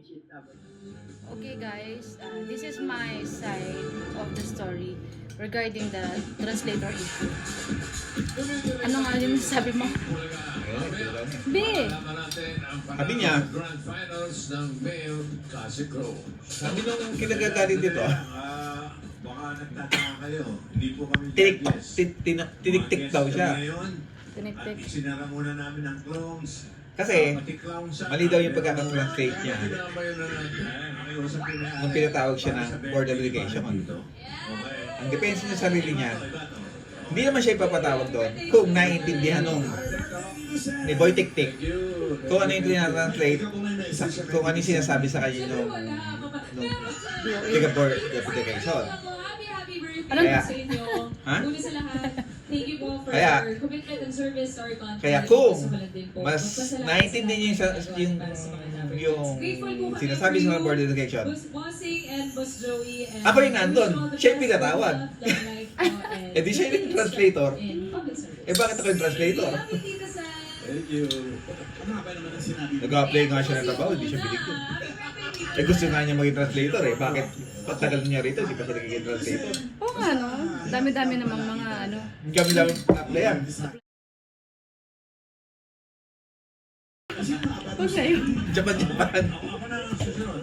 Okay guys, this is my side of the story regarding the translator issue. Ano nga yung sabi mo? Be! Sabi niya, sabi nung kinagagalit dito, baka nagtataka kayo, hindi po kami tiniktik daw siya. Tiniktik. Sinara muna namin ang clones. Kasi, mali daw yung pagkakatranslate niya. Nung pinatawag siya ng board application. Ang depensa niya sa sarili niya, hindi naman siya ipapatawag doon kung naiintindihan nung ni Boy Tiktik kung ano yung tinatranslate, kung ano yung sinasabi sa kanya nung board application. Ano Kaya, sa inyo. ha? Una sa lahat, thank you po for Kaya, your commitment and service to our country. Kaya kung Mas mas naiintindihan niyo yung sinasabi sa mga board application, Bossing and Boss Joey and ako yung nandun, siya yung pinatawag. Eh di siya yung translator. Eh bakit ako yung translator? Thank you. Ano ba naman ang sinabi? Nag-apply nga siya ng trabaho, hindi siya binigyan. Eh gusto nga niya maging translator eh. Bakit patagal niya rito, hindi pa siya nagiging translator? Oo nga no, dami-dami namang mga ano. Kami lang na-applyan. Huwag na yun. Japan. Ako na ang susunod.